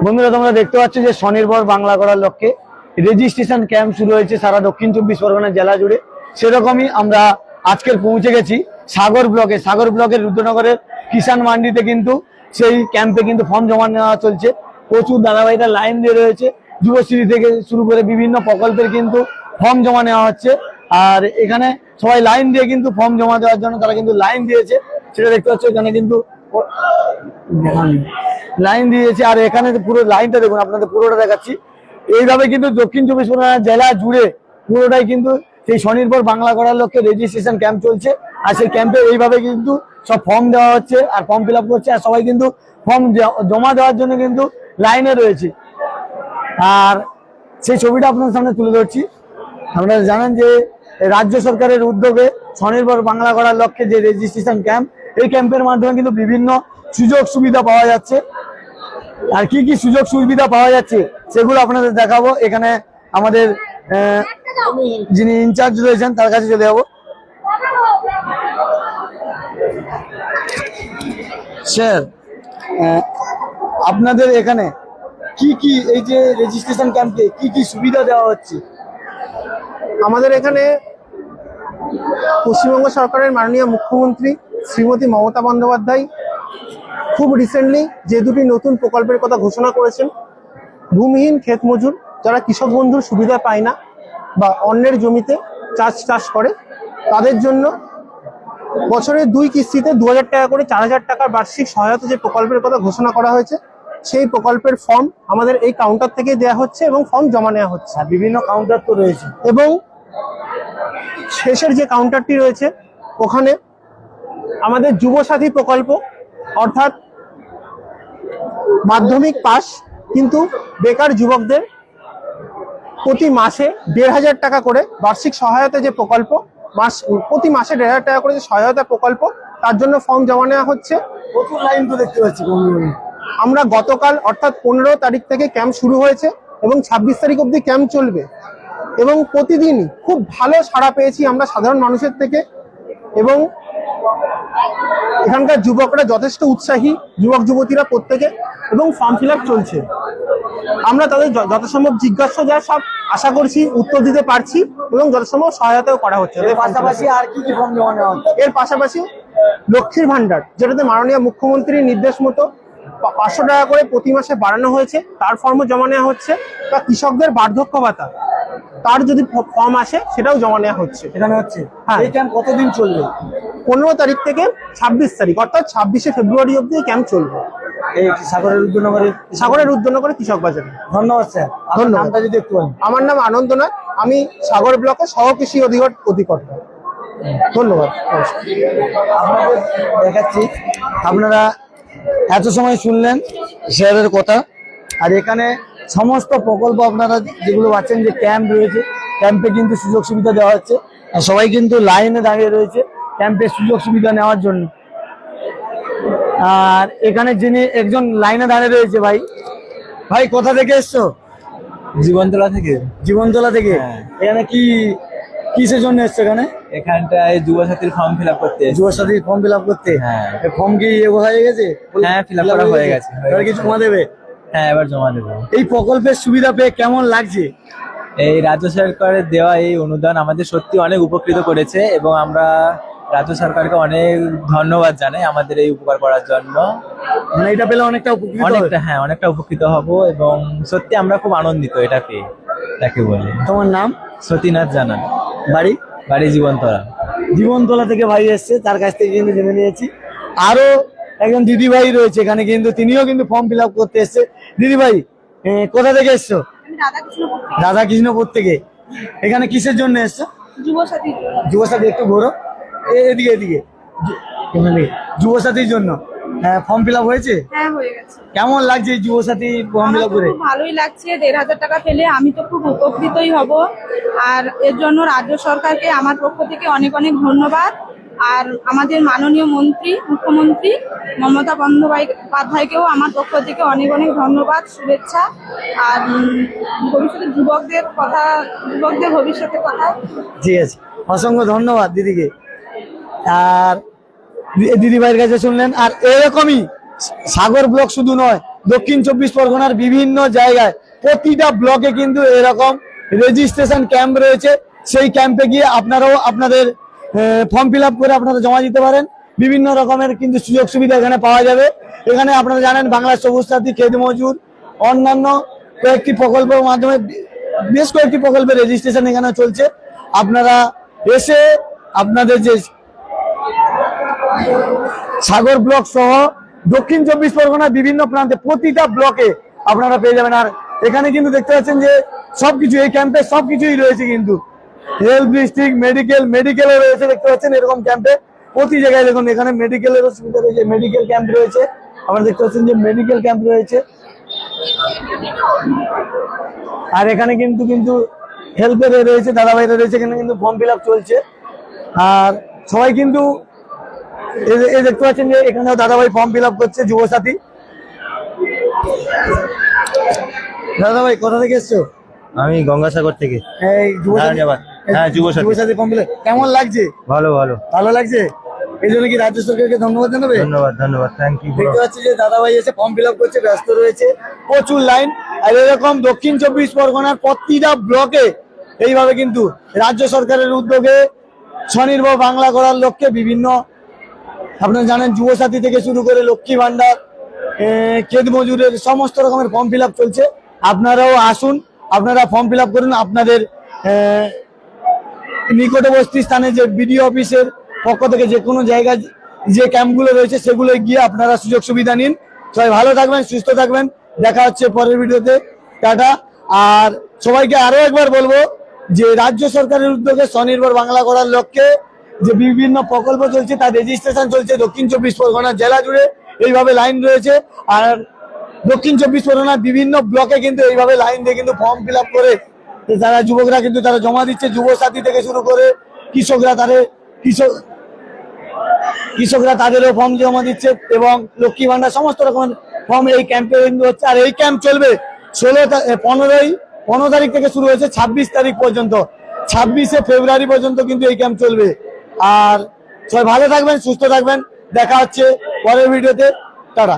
বন্ধুরা তোমরা দেখতে পাচ্ছ যে স্বনির্ভর বাংলা করার লক্ষ্যে রেজিস্ট্রেশন ক্যাম্প শুরু হয়েছে সারা দক্ষিণ 24 পরগনা জেলা জুড়ে। সেরকমই আমরা আজকের পৌঁছে গেছি সাগর ব্লকের রুদ্রনগরের কিষাণ মান্ডিতে। কিন্তু সেই ক্যাম্পে কিন্তু ফর্ম জমা নেওয়া চলছে। প্রচুর দাদাভাইরা লাইন দিয়ে রয়েছে। যুবশ্রী থেকে শুরু করে বিভিন্ন প্রকল্পের কিন্তু ফর্ম জমা নেওয়া হচ্ছে। আর এখানে সবাই লাইন দিয়ে কিন্তু ফর্ম জমা দেওয়ার জন্য তারা কিন্তু লাইন দিয়েছে, সেটা দেখতে পাচ্ছ। এখানে কিন্তু লাইন দিয়েছে আর এখানে পুরো লাইনটা দেখুন, আপনাদের পুরোটা দেখাচ্ছি। এইভাবে কিন্তু দক্ষিণ 24 পরগনা জেলা জুড়ে পুরোটাই কিন্তু সেই স্বনির্ভর বাংলা করার লক্ষ্যে রেজিস্ট্রেশন ক্যাম্প চলছে। আর সেই ক্যাম্পে এইভাবে কিন্তু সব ফর্ম দেওয়া হচ্ছে আর ফর্ম ফিল আপ করছে। আর সবাই কিন্তু ফর্ম জমা দেওয়ার জন্য কিন্তু লাইনে রয়েছে। আর সেই ছবিটা আপনাদের সামনে তুলে ধরছি। আপনারা জানেন যে রাজ্য সরকারের উদ্যোগে স্বনির্ভর বাংলা করার লক্ষ্যে যে রেজিস্ট্রেশন ক্যাম্প, এই ক্যাম্পের মাধ্যমে কিন্তু বিভিন্ন সুযোগ সুবিধা পাওয়া যাচ্ছে। আর কি কি সুযোগ সুবিধা পাওয়া যাচ্ছে সেগুলো আপনাদের দেখাবো। এখানে আমাদের যিনি ইনচার্জ রয়েছেন তার কাছে চলে যাবো। স্যার, আপনাদের এখানে কি কি এই যে রেজিস্ট্রেশন ক্যাম্পে কি কি সুবিধা দেওয়া হচ্ছে? আমাদের এখানে পশ্চিমবঙ্গ সরকারের মাননীয় মুখ্যমন্ত্রী শ্রীমতী মমতা বন্দ্যোপাধ্যায় খুব রিসেন্টলি যে দুটি নতুন প্রকল্পের কথা ঘোষণা করেছেন, ভূমিহীন ক্ষেত মজুর যারা কৃষক বন্ধুর সুবিধা পায় না বা অন্যের জমিতে চাষ করে, তাদের জন্য বছরের 2 কিস্তিতে 2000 টাকা করে 4000 টাকার বার্ষিক সহায়তা যে প্রকল্পের কথা ঘোষণা করা হয়েছে, সেই প্রকল্পের ফর্ম আমাদের এই কাউন্টার থেকে দেওয়া হচ্ছে এবং ফর্ম জমা নেওয়া হচ্ছে। বিভিন্ন কাউন্টার তো রয়েছে এবং শেষের যে কাউন্টারটি রয়েছে ওখানে আমাদের যুবসাথী প্রকল্প, অর্থাৎ মাধ্যমিক পাস কিন্তু বেকার যুবকদের প্রতি মাসে 1500 টাকা করে বার্ষিক সহায়তা যে প্রকল্প, প্রতি মাসে 1500 টাকা করে যে সহায়তা প্রকল্প, তার জন্য ফর্ম জমা নেওয়া হচ্ছে। প্রচুর লাইন তো দেখতে পাচ্ছি। আমরা গতকাল অর্থাৎ 15 তারিখ থেকে ক্যাম্প শুরু হয়েছে এবং 26 তারিখ অবধি ক্যাম্প চলবে এবং প্রতিদিনই খুব ভালো সাড়া পেয়েছি আমরা সাধারণ মানুষের থেকে। এবং এখানকার যুবকরা যথেষ্ট উৎসাহী, যুবক যুবতীরা প্রত্যেকে, এবং ফর্ম ফিল আপ চলছে। আমরা তাদের যথাসম্ভব জিজ্ঞাসা যা সব আশা করছি উত্তর দিতে পারছি এবং যথাসম্ভব সহায়তাও করা হচ্ছে। এর পাশাপাশি আর কি কি ফর্ম জমা নেওয়া হচ্ছে? এর পাশাপাশি লক্ষ্মীর ভান্ডার, যেটাতে মাননীয় মুখ্যমন্ত্রীর নির্দেশ মতো 500 টাকা করে প্রতি মাসে বাড়ানো হয়েছে, তার ফর্মও জমা নেওয়া হচ্ছে। বা কৃষকদের বার্ধক্য ভাতা, তার যদি ফর্ম আসে সেটাও জমা নেওয়া হচ্ছে। এখানে হচ্ছে। হ্যাঁ। এই ক্যাম্প কতদিন চলবে? 15 তারিখ থেকে 26 তারিখ অর্থাৎ 26শে ফেব্রুয়ারি অবধি ক্যাম্প চলবে এই সাগরের রুদ্রনগরের কৃষক বাজারে। ধন্যবাদ স্যার। ধন্যবাদ। নামটা যদি একটু বলেন। আমার নাম আনন্দনাথ, আমি সাগর ব্লকের সহকৃষি অধিকর্তা। ধন্যবাদ। আপনাদের দেখাচ্ছি, আপনারা এত সময় শুনলেন স্যারের কথা। আর এখানে সমস্ত প্রকল্প আপনারা যেগুলো পাচ্ছেন, যে ক্যাম্প রয়েছে, ক্যাম্পে কিন্তু সুযোগ সুবিধা দেওয়া হচ্ছে। আর সবাই কিন্তু লাইনে দাঁড়িয়ে রয়েছে ক্যাম্পের সুযোগ সুবিধা নেওয়ার জন্য। আর এখানে যিনি একজন লাইনে দাঁড়িয়ে রয়েছে, ভাই কোথা থেকে এসছো? জীবনতলা থেকে। জীবনতলা থেকে। এখানে কিসের জন্য এসছো? এখানটায় যুবসাথীর ফর্ম ফিল আপ করতে। যুবসাথীর ফর্ম ফিল আপ করতে? হ্যাঁ। ফর্ম কি হয়ে গেছে? হ্যাঁ, ফিল আপ করা হয়ে গেছে। এবার কি জমা দেবে? হ্যাঁ, এবার জমা দেবো। এই প্রকল্পের সুবিধা পেয়ে কেমন লাগছে? এই রাজ্য সরকারের দেওয়া এই অনুদান আমাদের সত্যি অনেক উপকৃত করেছে এবং আমরা রাজ্য সরকারকে অনেক ধন্যবাদ জানাই আমাদের এই উপকার করার জন্য। মানে এটা পেলে অনেকটা উপকৃত? অনেকটা উপকৃত হব এবং সত্যি আমরা খুব আনন্দিত এটা পেয়ে। তাকে বলে। তোমার নাম? সতীনাথ জানান। বাড়ি জীবনতলা থেকে ভাই এসছে, তার কাছ থেকে কিন্তু জেনে নিয়েছি। আরো একজন দিদি ভাই রয়েছে এখানে, কিন্তু তিনিও কিন্তু ফর্ম ফিল আপ করতে এসছে। দিদি ভাই কোথা থেকে এসছো? রাধাকৃষ্ণপুর থেকে। এখানে কিসের জন্য এসছো? যুবসাথী। একটু ঘোরো, এদিকে যুবসাথীর জন্য ফর্ম ফিল আপ হয়েছে? হ্যাঁ, হয়ে গেছে। কেমন লাগছে এই যুবসাথী ফর্ম ফিল আপ করে? ভালোই লাগছে। 1500 টাকা পেলে আমি তো খুব উপকৃতই হব। আর এর জন্য রাজ্য সরকারকে আমার পক্ষ থেকে অনেক অনেক ধন্যবাদ। আর আমাদের মাননীয় মুখ্যমন্ত্রী মমতা বন্দ্যোপাধ্যায়কেও আমার পক্ষ থেকে অনেক অনেক ধন্যবাদ, শুভেচ্ছা। আর ভবিষ্যতে যুবকদের ভবিষ্যতের কথা। ঠিক আছে, অসংখ্য ধন্যবাদ দিদিকে। আর দিদি ভাইয়ের কাছে শুনলেন। আর এরকমই সাগর ব্লক শুধু নয়, দক্ষিণ 24 পরগনার বিভিন্ন জায়গায় প্রতিটা ব্লকে কিন্তু এরকম রেজিস্ট্রেশন ক্যাম্প রয়েছে। সেই ক্যাম্পে গিয়ে আপনারাও আপনাদের ফর্ম ফিল আপ করে আপনারা জমা দিতে পারেন। বিভিন্ন রকমের কিন্তু সুযোগ সুবিধা এখানে পাওয়া যাবে। এখানে আপনারা জানেন বাংলা সবুজ সাথী, ক্ষেত মজুর, অন্যান্য কয়েকটি প্রকল্পের মাধ্যমে বেশ কয়েকটি প্রকল্পের রেজিস্ট্রেশন এখানে চলছে। আপনারা এসে আপনাদের যে সাগর ব্লক সহ দক্ষিণ 24 পরগনার বিভিন্ন প্রান্তে প্রতিটা ব্লকে আপনারা পেয়ে যাবেন। আর এখানে কিন্তু দেখতে পাচ্ছেন যে সবকিছু এই ক্যাম্পে সবকিছুই রয়েছে, কিন্তু হেলথ ডিস্ট্রিক্ট, মেডিকেলও রয়েছে দেখতে পাচ্ছেন এরকম ক্যাম্পে প্রতি জায়গায়। দেখুন এখানে মেডিকেলের সুবিধা রয়েছে, মেডিকেল ক্যাম্প রয়েছে, আপনারা দেখতে পাচ্ছেন যে মেডিকেল ক্যাম্প রয়েছে। আর এখানে কিন্তু হেল্পের রয়েছে, দাদাভাইরা রয়েছে, এখানে কিন্তু ফর্ম ফিল আপ চলছে। আর সবাই কিন্তু এই দেখতে পাচ্ছেন যে এখানেও দাদাভাই ফর্ম ফিল আপ করছে, যুবসাথী। দাদাভাই কোথা থেকে এসছো? আমি গঙ্গাসাগর থেকে। এই Yuvasathi. Yuvasathi form fill up কেমন লাগছে? ভালো ভালো ভালো লাগছে। এই জন্য কি রাজ্য সরকারকে ধন্যবাদ জানাবে? ধন্যবাদ ধন্যবাদ, থ্যাংক ইউ। দেখতে পাচ্ছি যে দাদাভাই এসে ফর্ম ফিল আপ করছে, ব্যস্ত রয়েছে, প্রচুর লাইন। আর এরকম দক্ষিণ 24 পরগনার প্রতিটা ব্লকে এইভাবে কিন্তু রাজ্য সরকারের উদ্যোগে স্বনির্ভর বাংলা করার লক্ষ্যে বিভিন্ন আপনারা জানেন যুবসাথী থেকে শুরু করে লক্ষ্মী ভান্ডার, ক্ষেত মজুরের সমস্ত রকমের ফর্ম ফিল আপ চলছে। আপনারাও আসুন, আপনারা ফর্ম ফিল আপ করুন। আপনাদের নিকটবর্তী স্থানে যে বিডিও অফিসের পক্ষ থেকে যে কোনো জায়গায় যে ক্যাম্পগুলো রয়েছে সেগুলো গিয়ে আপনারা সুযোগ সুবিধা নিন। সবাই ভালো থাকবেন, সুস্থ থাকবেন। দেখা হচ্ছে পরের ভিডিওতে। টাটা। আর সবাইকে আরো একবার বলবো যে রাজ্য সরকারের উদ্যোগে স্বনির্ভর বাংলা করার লক্ষ্যে যে বিভিন্ন প্রকল্প চলছে তার রেজিস্ট্রেশন চলছে দক্ষিণ 24 পরগনা জেলা জুড়ে। এইভাবে লাইন রয়েছে। আর দক্ষিণ 24 পরগনার বিভিন্ন ব্লকে কিন্তু এইভাবে লাইন দিয়ে কিন্তু ফর্ম ফিল আপ করে যারা যুবকরা কিন্তু তারা জমা দিচ্ছে। যুবসাথী থেকে শুরু করে কৃষকরা তাদেরও ফর্ম জমা দিচ্ছে এবং লক্ষ্মী ভান্ডার সমস্ত রকমের ফর্ম এই ক্যাম্পে হচ্ছে। আর এই ক্যাম্প চলবে 15 তারিখ থেকে শুরু হয়েছে 26 তারিখ পর্যন্ত, 26শে ফেব্রুয়ারি পর্যন্ত কিন্তু এই ক্যাম্প চলবে। আর সবাই ভালো থাকবেন, সুস্থ থাকবেন। দেখা হচ্ছে পরের ভিডিওতে। টাটা।